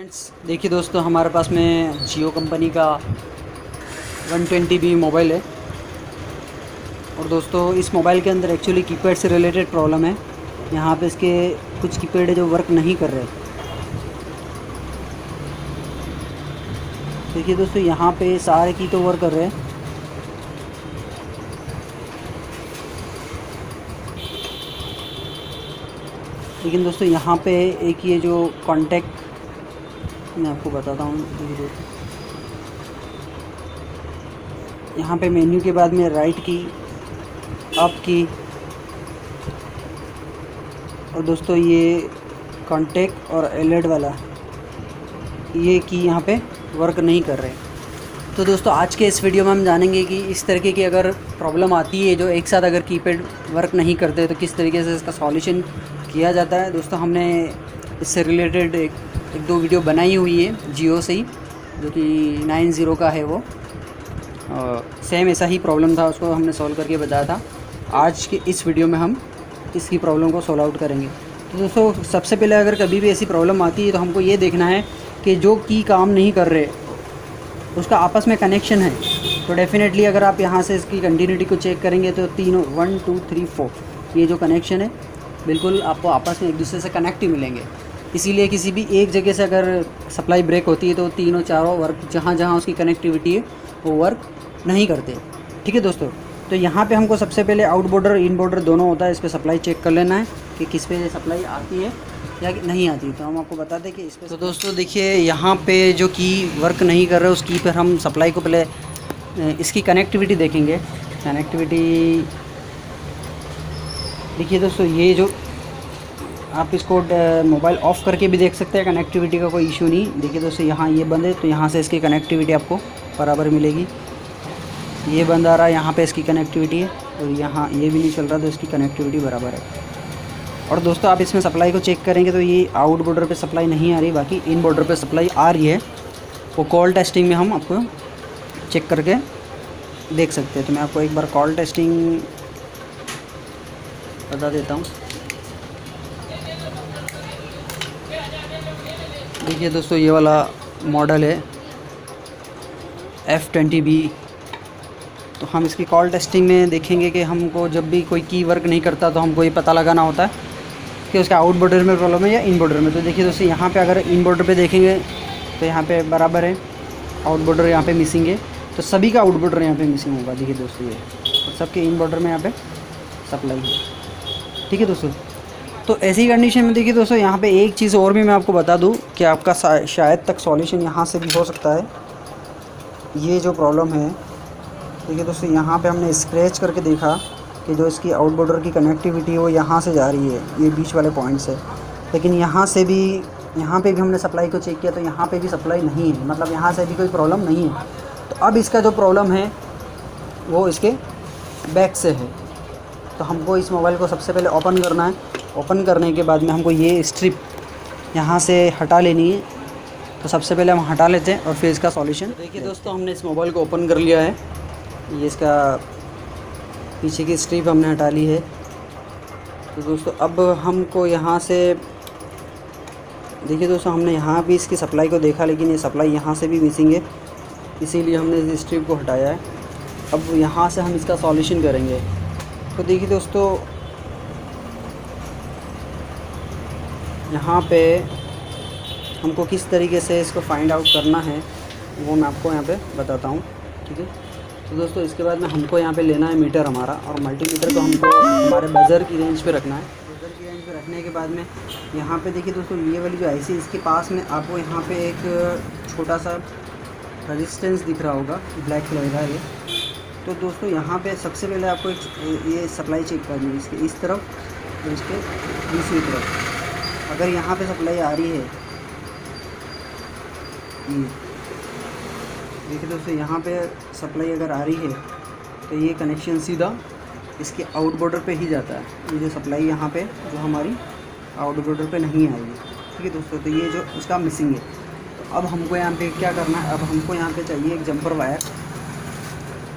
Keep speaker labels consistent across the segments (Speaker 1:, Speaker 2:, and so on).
Speaker 1: Friends देखिए दोस्तों, हमारे पास में जियो कंपनी का 120B मोबाइल है। और दोस्तों इस मोबाइल के अंदर एक्चुअली कीपैड से रिलेटेड प्रॉब्लम है। यहाँ पे इसके कुछ कीपैड है जो वर्क नहीं कर रहे। देखिए दोस्तों, यहाँ पे सारे की तो वर्क कर रहे हैं, लेकिन दोस्तों यहाँ पे एक ये जो कॉन्टैक्ट मैं आपको बताता हूँ। देखिए दोस्तों, यहाँ पे मेन्यू के बाद में राइट की, अप की, और दोस्तों ये कॉन्टैक्ट और अलर्ट वाला ये की यहाँ पे वर्क नहीं कर रहे। तो दोस्तों आज के इस वीडियो में हम जानेंगे कि इस तरीके की अगर प्रॉब्लम आती है जो एक साथ अगर कीपैड वर्क नहीं करते तो किस तरीके से इसका सॉल्यूशन किया जाता है। दोस्तों हमने इससे रिलेटेड एक दो वीडियो बनाई हुई है जियो से ही, जो कि 90 का है वो। सेम ऐसा ही प्रॉब्लम था, उसको हमने सॉल्व करके बताया था। आज के इस वीडियो में हम इसकी प्रॉब्लम को सॉल्व आउट करेंगे। तो दोस्तों सबसे पहले अगर कभी भी ऐसी प्रॉब्लम आती है तो हमको ये देखना है कि जो की काम नहीं कर रहे उसका आपस में कनेक्शन है। तो डेफिनेटली अगर आप यहाँ से इसकी कंटिन्यूटी को चेक करेंगे तो तीनों 1 2 3 4 ये जो कनेक्शन है बिल्कुल आपको आपस में एक दूसरे से कनेक्ट ही मिलेंगे। इसीलिए किसी भी एक जगह से अगर सप्लाई ब्रेक होती है तो तीनों चारों वर्क जहाँ जहाँ उसकी कनेक्टिविटी है वो वर्क नहीं करते। ठीक है दोस्तों, तो यहाँ पे हमको सबसे पहले आउट बॉर्डर इन बॉर्डर दोनों होता है, इस पर सप्लाई चेक कर लेना है कि किस पे सप्लाई आती है या नहीं आती। तो हम आपको बता दें कि इस पर तो दोस्तों देखिए यहाँ पे जो की वर्क नहीं कर रहे उस की पर हम सप्लाई को पहले इसकी कनेक्टिविटी देखेंगे। कनेक्टिविटी देखिए दोस्तों, ये जो आप इसको मोबाइल ऑफ़ करके भी देख सकते हैं, कनेक्टिविटी का कोई इशू नहीं। देखिए दोस्तों यहाँ ये बंद है तो यहाँ से इसकी कनेक्टिविटी आपको बराबर मिलेगी। ये बंद आ रहा है, यहाँ पे इसकी कनेक्टिविटी है, और यहाँ ये भी नहीं चल रहा तो इसकी कनेक्टिविटी बराबर है। और दोस्तों आप इसमें सप्लाई को चेक करेंगे तो ये आउट बॉर्डर पे सप्लाई नहीं आ रही, बाकी इन बॉर्डर पे सप्लाई आ रही है। वो कॉल टेस्टिंग में हम आपको चेक करके देख सकते हैं। तो मैं आपको एक बार कॉल टेस्टिंग बता देता हूँ। देखिए दोस्तों ये वाला मॉडल है F20B। तो हम इसकी कॉल टेस्टिंग में देखेंगे कि हमको जब भी कोई की वर्क नहीं करता तो हमको ये पता लगाना होता है कि उसका आउट बॉर्डर में प्रॉब्लम है या इन बॉर्डर में। तो देखिए दोस्तों यहाँ पे अगर इन बॉर्डर पे देखेंगे तो यहाँ पे बराबर है, आउट बॉर्डर यहाँ पे मिसिंग है, तो सभी का आउट बॉर्डर यहाँ पे मिसिंग होगा। देखिए दोस्तों ये और सबके इन बॉर्डर में यहाँ पे सप्लाई है। ठीक है दोस्तों, तो ऐसी कंडीशन में देखिए दोस्तों यहाँ पे एक चीज़ और भी मैं आपको बता दूँ कि आपका शायद तक सॉल्यूशन यहाँ से भी हो सकता है। ये जो प्रॉब्लम है देखिए दोस्तों, यहाँ पे हमने स्क्रैच करके देखा कि जो इसकी आउट बॉर्डर की कनेक्टिविटी है वो यहाँ से जा रही है, ये बीच वाले पॉइंट से। लेकिन यहाँ से भी, यहाँ पे भी हमने सप्लाई को चेक किया तो यहाँ पे भी सप्लाई नहीं है, मतलब यहाँ से भी कोई प्रॉब्लम नहीं है। तो अब इसका जो प्रॉब्लम है वो इसके बैक से है। तो हमको इस मोबाइल को सबसे पहले ओपन करना है। ओपन करने के बाद में हमको ये स्ट्रिप यहाँ से हटा लेनी है। तो सबसे पहले हम हटा लेते हैं और फिर इसका सॉल्यूशन देखिए दोस्तों, हमने इस मोबाइल को ओपन कर लिया है। ये इसका पीछे की स्ट्रिप हमने हटा ली है। तो दोस्तों अब हमको यहाँ से देखिए दोस्तों, हमने यहाँ भी इसकी सप्लाई को देखा लेकिन ये सप्लाई यहाँ से भी मिसिंग है, इसीलिए हमने इस स्ट्रिप को हटाया है। अब यहाँ से हम इसका सॉल्यूशन करेंगे। तो देखिए दोस्तों यहाँ पे हमको किस तरीके से इसको फाइंड आउट करना है वो मैं आपको यहाँ पे बताता हूँ। ठीक है, तो दोस्तों इसके बाद में हमको यहाँ पे लेना है मीटर हमारा, और मल्टीमीटर को हमको हमारे बजर की रेंज पे रखना है। बजर की रेंज पे रखने के बाद में यहाँ पे देखिए दोस्तों, ये वाली जो आईसी इसके पास में आपको यहाँ पे एक छोटा सा रेजिस्टेंस दिख रहा होगा, ब्लैक कलर का ये। तो दोस्तों यहाँ पे सबसे पहले आपको ये सप्लाई चेक करनी है, इसके इस तरफ और इसके दूसरी तरफ। अगर यहाँ पे सप्लाई आ रही है, देखिए दोस्तों यहाँ पे सप्लाई अगर आ रही है तो ये कनेक्शन सीधा इसके आउट बॉर्डर पे ही जाता है। ये जो सप्लाई यहाँ पे जो हमारी आउट बॉर्डर पे नहीं आई है। ठीक है दोस्तों, तो ये जो उसका मिसिंग है। तो अब हमको यहाँ पे क्या करना है, अब हमको यहाँ पे चाहिए एक जंपर वायर।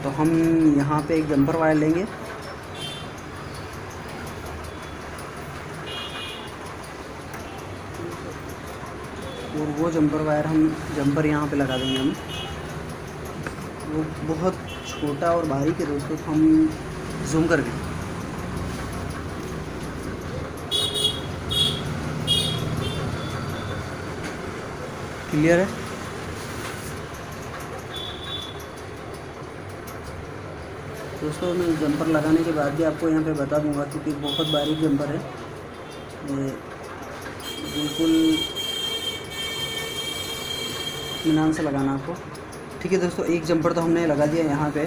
Speaker 1: तो हम यहाँ पे एक जंपर वायर लेंगे। और वो जंपर यहाँ पे लगा देंगे हम। वो बहुत छोटा और बारीक है दोस्तों, तो हम जूम करके क्लियर है। दोस्तों मैं जंपर लगाने के बाद भी आपको यहाँ पे बता दूंगा, क्योंकि बहुत बारीक जंपर है, बिल्कुल इत्मीनान से लगाना आपको। ठीक है दोस्तों, एक जंपर तो हमने लगा दिया यहाँ पे।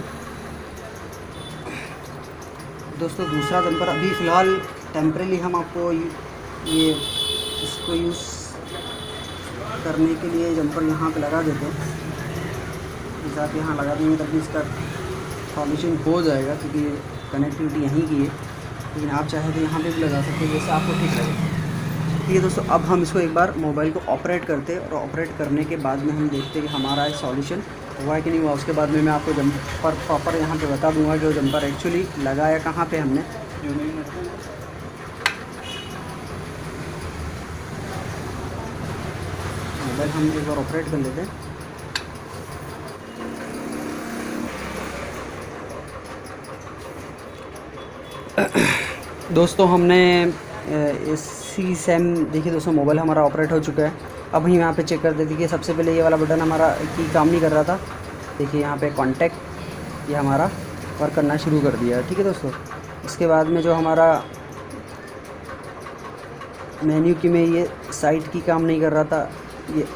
Speaker 1: दोस्तों दूसरा जंपर अभी फ़िलहाल टेम्परेली हम आपको ये इसको यूज़ करने के लिए जंपर यहाँ पे लगा देते हैं। जैसे आप यहाँ लगा देंगे तभी इसका सॉल्यूशन हो जाएगा, क्योंकि कनेक्टिविटी यहीं की है। लेकिन आप चाहे तो यहाँ पे भी लगा सकते हैं, जैसे आपको ठीक लगे। ठीक है दोस्तों, अब हम इसको एक बार मोबाइल को ऑपरेट करते हैं, और ऑपरेट करने के बाद में हम देखते हैं कि हमारा सॉल्यूशन हुआ है कि नहीं हुआ। उसके बाद में मैं आपको जंपर प्रॉपर यहाँ पे बता दूंगा कि वो जंपर एक्चुअली लगाया कहाँ पे हमने। मोबाइल हम एक बार ऑपरेट कर लेते हैं। दोस्तों हमने इसी सेम देखिए दोस्तों, मोबाइल हमारा ऑपरेट हो चुका है। अब हम यहाँ पे चेक कर देते कि सबसे पहले ये वाला बटन हमारा की काम नहीं कर रहा था। देखिए यहाँ पे कॉन्टैक्ट, ये हमारा वर्क करना शुरू कर दिया है। ठीक है दोस्तों, इसके बाद में जो हमारा मेन्यू की में ये साइट की काम नहीं कर रहा था, ये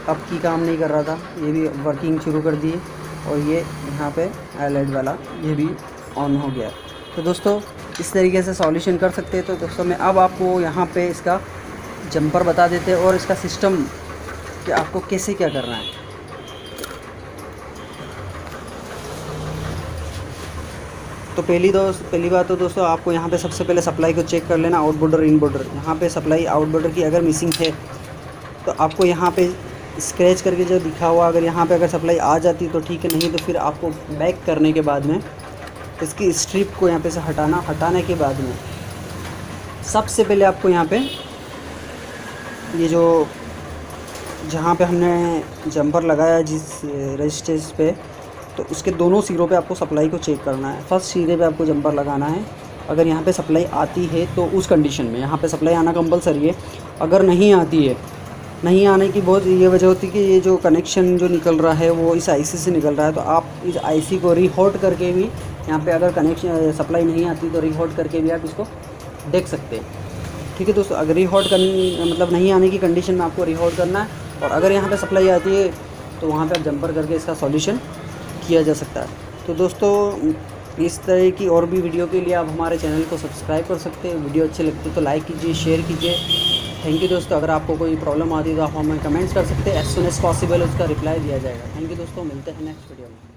Speaker 1: अप की काम नहीं कर रहा था, ये भी वर्किंग शुरू कर दिए। और ये यहाँ पे LED वाला ये भी ऑन हो गया। तो दोस्तों इस तरीके से सॉल्यूशन कर सकते हैं। तो दोस्तों मैं अब आपको यहाँ पे इसका जंपर बता देते हैं और इसका सिस्टम कि आपको कैसे क्या करना है। तो पहली बात तो दोस्तों आपको यहाँ पे सबसे पहले सप्लाई को चेक कर लेना, आउटपुट और इनपुट। यहाँ पे सप्लाई आउटपुट की अगर मिसिंग है तो आपको यहाँ पे स्क्रैच करके जो दिखा हुआ, अगर यहाँ पे अगर सप्लाई आ जाती तो ठीक है, नहीं तो फिर आपको बैक करने के बाद में इसकी स्ट्रिप को यहाँ पे से हटाने के बाद में सबसे पहले आपको यहाँ पे ये जो जहाँ पे हमने जंपर लगाया जिस रजिस्टेंस पे, तो उसके दोनों सिरों पे आपको सप्लाई को चेक करना है। फर्स्ट सिरे पे आपको जंपर लगाना है। अगर यहाँ पे सप्लाई आती है तो उस कंडीशन में यहाँ पे सप्लाई आना कंपलसरी है। अगर नहीं आती है, नहीं आने की बहुत ये वजह होती है कि ये जो कनेक्शन जो निकल रहा है वो इस IC से निकल रहा है। तो आप इस IC को रीहोट करके भी यहाँ पे अगर कनेक्शन सप्लाई नहीं आती तो रीहोट करके भी आप इसको देख सकते हैं। ठीक है दोस्तों, अगर रीहोट करनी मतलब नहीं आने की कंडीशन में आपको रीहोट करना है, और अगर यहाँ पे सप्लाई आती है तो वहाँ पे आप जंपर करके इसका सॉल्यूशन किया जा सकता है। तो दोस्तों इस तरह की और भी वीडियो के लिए आप हमारे चैनल को सब्सक्राइब कर सकते हैं। वीडियो अच्छे लगते तो लाइक कीजिए, शेयर कीजिए। थैंक यू दोस्तों। अगर आपको कोई प्रॉब्लम आती है तो आप हमें कमेंट्स कर सकते हैं, एज सुन एज पॉसिबल उसका रिप्लाई दिया जाएगा। थैंक यू दोस्तों, मिलते हैं नेक्स्ट वीडियो में।